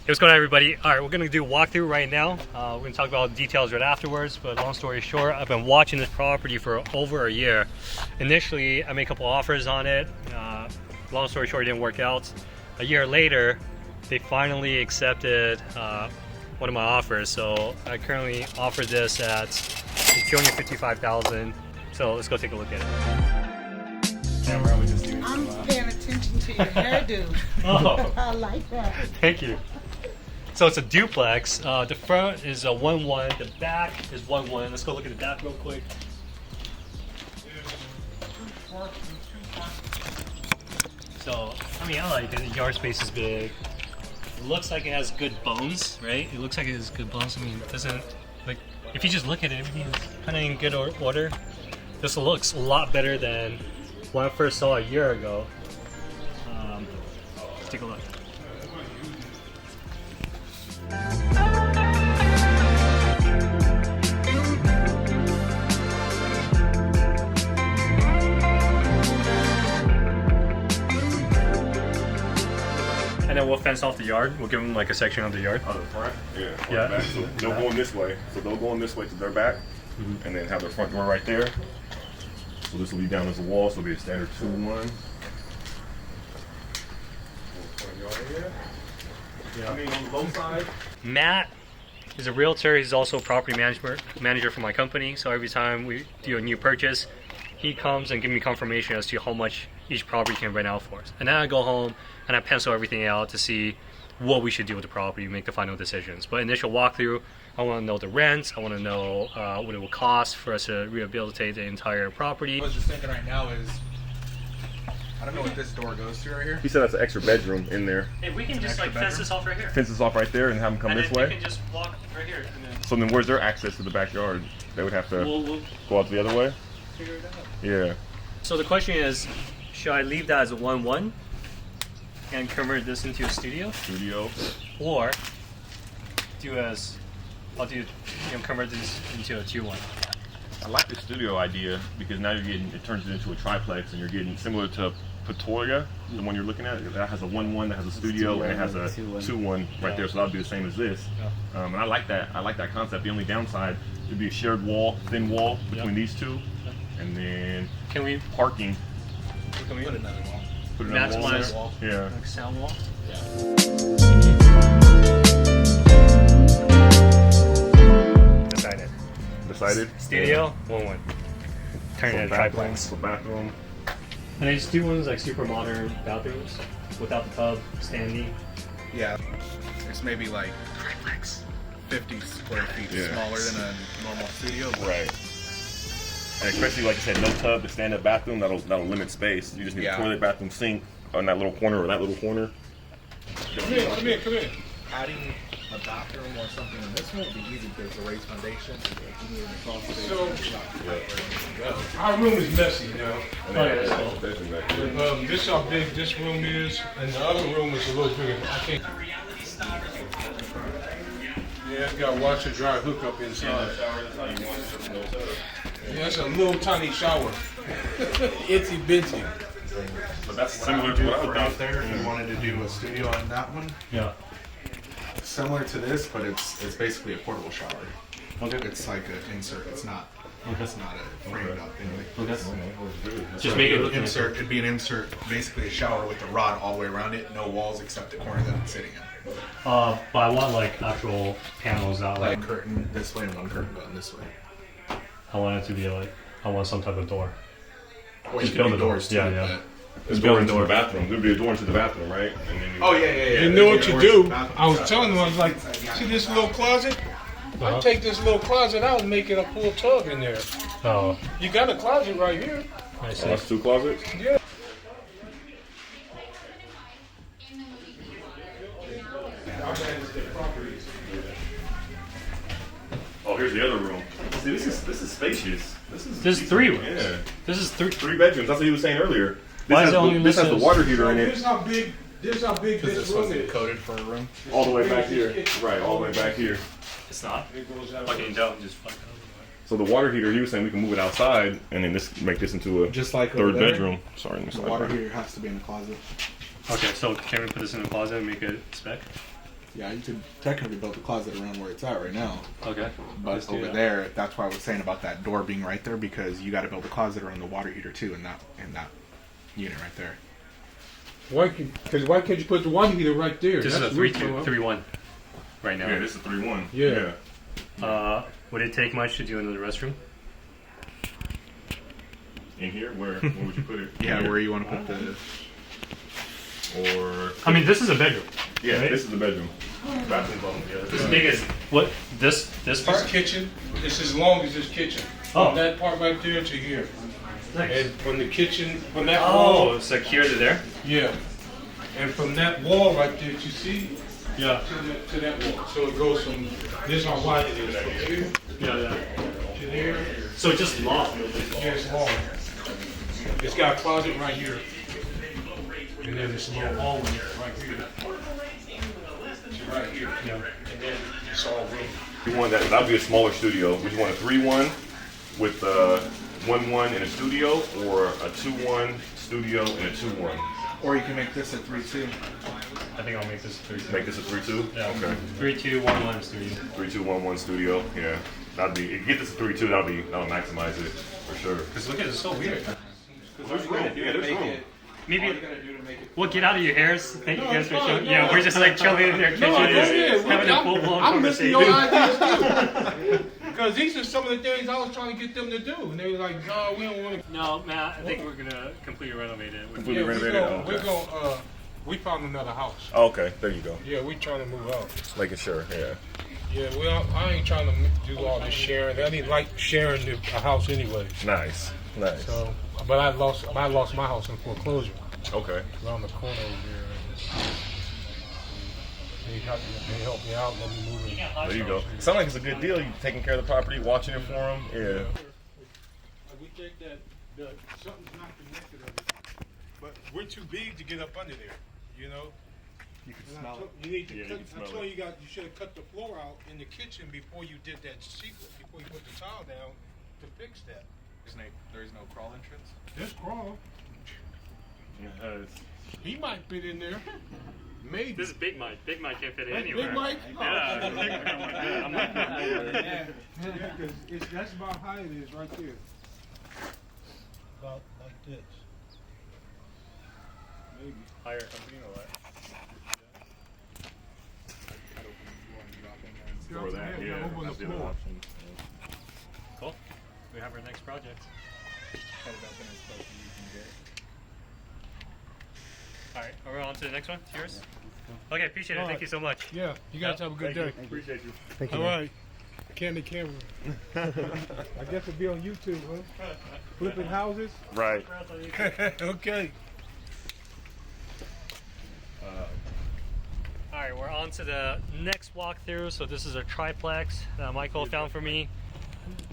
Hey, what's going on, everybody? All right, we're gonna do a walkthrough right now. We're gonna talk about details right afterwards, but long story short, I've been watching this property for over a year. Initially, I made a couple offers on it. Long story short, it didn't work out. A year later, they finally accepted one of my offers. So I currently offered this at $255,000. So let's go take a look at it. I'm paying attention to your hairdo. Oh, I like that. thank you. So it's a duplex. The front is a 1-1. The back is 1-1. Let's go look at the back real quick. So, I mean, I like it. The yard space is big. It looks like it has good bones, right? It looks like it has good bones. I mean, it doesn't, like, if you just look at it, everything is kind of in good order. This looks a lot better than when I first saw it a year ago. Let's take a look. And then we'll fence off the yard. We'll give them like a section of the yard. Oh, the front? Yeah. Yeah. Back. So they'll go in this way. So they'll go in this way to their back, and then have their front door right there. So this will be down as a wall. So it'll be a standard 2-1. Yeah. I mean, on both sides. Matt is a realtor. He's also a property manager for my company. So every time we do a new purchase, he comes and gives me confirmation as to how much each property can rent out for us. And then I go home and I pencil everything out to see what we should do with the property, make the final decisions. But initial walkthrough, I want to know the rents. I want to know what it will cost for us to rehabilitate the entire property. I was just thinking right now is, I don't know what this door goes to right here. He said that's an extra bedroom in there. Hey, we can just like fence this off right here. Fence this off right there and have them come And this then way. we can just walk right here. And then So then where's their access to the backyard? They would have to we'll go out the other way? figure it out. Yeah. So the question is, should I leave that as a 1-1 and convert this into a studio, Studio. or convert this into a 2-1? I like the studio idea because now it turns it into a triplex and you're getting similar to Pretoria, the one you're looking at. That has a 1-1 that has a studio and it has a 2-1 right there, so that'll be the same as this. Yeah. And I like that. I like that concept. The only downside would be a shared wall, thin wall between these two, and then Can we parking. Can we Put another wall. Put another wall maximize there. Yeah. like sound wall? Decided. Decided. Studio 1-1. Turn it into a triplex. For bathroom. And I just do ones like super modern bathrooms without the tub, standing. Yeah. It's maybe like Triplex. 50 square feet Yeah. smaller than a normal studio. but Right. And especially like you said, no tub, the stand-up bathroom, that'll limit space. You just need a toilet, bathroom, sink on that little corner or that little corner. Come here. Adding a bathroom or something in this one would be easy because it's a raised foundation. You need an across space. So- It's not where it can go. Our room is messy now. And then bedroom back there. This how big this room is, and the other room is a little bigger. I can't. Yeah, it's got washer dry hookup inside. Yeah, it's a little tiny shower. Itsy bitsy. But that's similar to what I would out think. there if you wanted to do a studio on that one. Yeah. Similar to this, but it's basically a portable shower. Okay. It's like an insert. It's not a framed up thing. Just make it look Insert. It'd be an insert, basically a shower with a rod all the way around it, no walls except the corner that it's sitting in. But I want like actual panels out. Like curtain this way and one curtain going this way. I want it to be like, I want some type of door. Or Just you build could the do doors, too, yeah, yeah. but- It's door into the bathroom. There'd be a door into the bathroom, right? And then Oh yeah. You know what you do? I was telling them, I was like, see this little closet? I take this little closet out and make it a full tub in there. Oh, You got a closet right here. I see. So that's 2 closets? Yeah. Oh, here's the other room. See, this is spacious. This is 3 rooms. Yeah. This is 3. 3 bedrooms. That's what he was saying earlier. Why is This it only this has the listed- water heater in This it how big. This how big Because this this room wasn't is. coded for a room. all the way back here. Right, all the way back here. It's not. It goes out. Fucking don't just fucking. So the water heater, he was saying we can move it outside and then make this into a Just like over third there, bedroom. Sorry, let me The slide water back. heater has to be in the closet. Okay, so can we put this in the closet and make it spec? Yeah, you could technically build the closet around where it's at right now. Okay. But Just do over that. there, that's why I was saying about that door being right there, because you got to build a closet around the water heater too in that unit right there. Why can't you put the water heater right there? This is a That's 3-2, 3-1 right now. Yeah, this is 3-1. Yeah. Would it take much to do another restroom? In here, where would you put it? Yeah, Here? where you want to put the... Or I mean, this is a bedroom. yeah, right? this is the bedroom. Bathroom's on the other As side. big as what? This This part? kitchen, it's as long as this kitchen. Oh. From that part right there to here. Nice. And from the kitchen, from that Oh, wall, it's like here to there. yeah. And from that wall right there, you see, Yeah. to that wall. So it goes from, this is how wide it is, from here Yeah. to there. So just long. Yeah, it's long. It's got a closet right here. And then this little hallway right here. To right here. Yeah. And then it's all room. You want that'd be a smaller studio. Would you want a 3-1 with a 1-1 in a studio, or a 2-1 studio and a 2-1? Or you can make this a 3-2. I think I'll make this 3-2. Make this a 3-2? Yeah. Okay. 3-2, 1-1 studio. 3-2-1-1 studio. Yeah. That'd be. If you get this a 3-2, that'll maximize it for sure. Because look at it, it's so weird. There's room. Yeah, there's room. Maybe we'll get out of your hairs. Thank you guys for showing. no. Yeah, we're just like chilling in their kitchen, No, having a full blown I'm listening conversation. to your ideas too. Because these are some of the things I was trying to get them to do. And they were like, no, we don't want to. No, Matt, I think we're gonna completely renovate it. Completely renovated? Oh, okay. We found another house. Oh, okay, there you go. Yeah, we trying to move out. Making sure. Yeah. Yeah, I ain't trying to do all this sharing. I didn't like sharing a house anyway. Nice. Nice. So, but I lost my house in foreclosure Okay. around the corner over there. They helped me out, let me move in. There you go. Sounds like it's a good deal. You taking care of the property, watching it for them. Yeah. We think that something's not connected of it, but we're too big to get up under there, you know? You can And smell it. You need to Yeah, you cut, can I smell told it. you should have cut the floor out in the kitchen before you did that secret, before you put the tile down to fix that. There's no crawl entrance? This crawl, Yes. he might fit in there. Maybe. This is Big Mike. Big Mike can't fit Big anywhere. Mike? Yeah. Yeah, because that's about how it is right there. About like this. Maybe. Hire a company or what? Or that. Yeah, Yeah. over the That's the other floor. option. Cool. We have our next project. All right, are we on to the next one? It's yours? Okay, appreciate it. All Thank right. you so much. Yeah, you guys have a good day. Appreciate you. All right. Candy camera. I guess it'll be on YouTube, huh? Flipping houses? Right. Okay. All right, we're on to the next walkthrough. So this is a triplex that Michael found for me.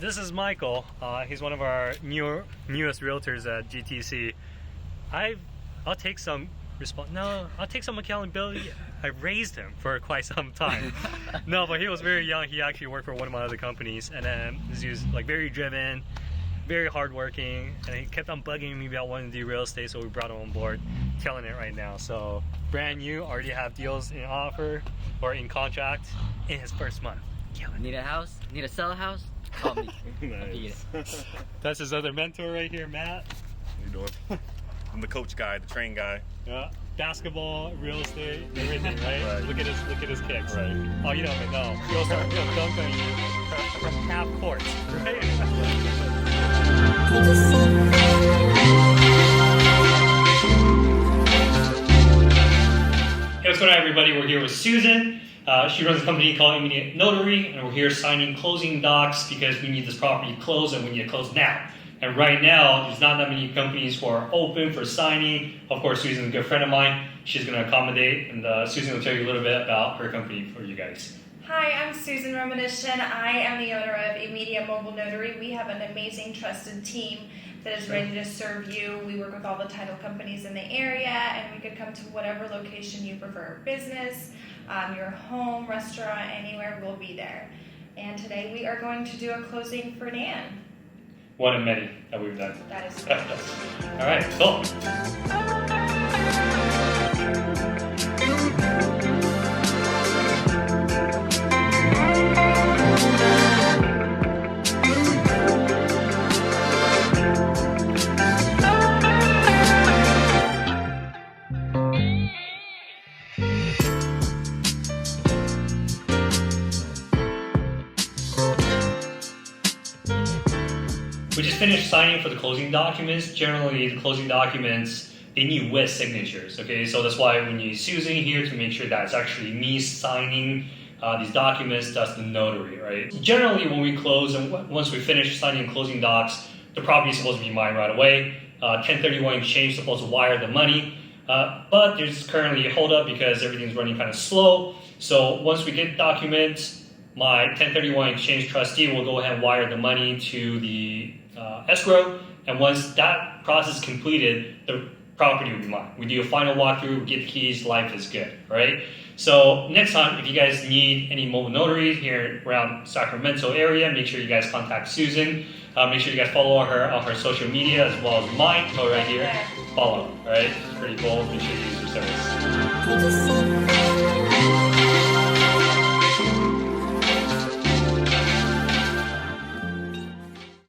This is Michael. He's one of our newest realtors at GTC. I'll take some I'll take some accountability. I raised him for quite some time. No, but he was very young. He actually worked for one of my other companies, and then he was like very driven, very hardworking, and he kept on bugging me about wanting to do real estate. So we brought him on board, killing it right now. So brand new, already have deals in offer or in contract in his first month. Killing Need a house? Need to sell a house? Call me. Nice. it. That's his other mentor right here, Matt. How you doing? I'm the coach guy, the train guy. Yeah, basketball, real estate, everything, right? Right. Look at his kicks. Right. Oh, you don't even know. He'll dunk on you from half court. Right? Hey, what's going on, everybody? We're here with Susan. She runs a company called Immediate Notary, and we're here signing closing docs because we need this property closed, and we need it closed now. And right now, there's not that many companies who are open for signing. Of course, Susan's a good friend of mine. She's going to accommodate, and Susan will tell you a little bit about her company for you guys. Hi, I'm Susan Renovation. I am the owner of Immediate Mobile Notary. We have an amazing, trusted team that is ready to serve you. We work with all the title companies in the area, and we could come to whatever location you prefer. Business, your home, restaurant, anywhere, we'll be there. And today we are going to do a closing for Dan. One of many that we've done. That is All right, cool. We just finished signing for the closing documents. Generally, the closing documents, they need with signatures, okay? So that's why we need Susan here to make sure that it's actually me signing these documents, that's the notary, right? Generally, when we close and once we finish signing closing docs, the property is supposed to be mine right away. 1031 exchange is supposed to wire the money, but there's currently a holdup because everything's running kind of slow. So once we get documents, my 1031 exchange trustee will go ahead and wire the money to the escrow, and once that process is completed, the property will be mine. We do a final walkthrough, we get the keys, life is good, right? So next time, if you guys need any mobile notaries here around Sacramento area, make sure you guys contact Susan. Make sure you guys follow her on her social media as well as mine. So right here, follow, right? It's pretty cool. Make sure you use her service.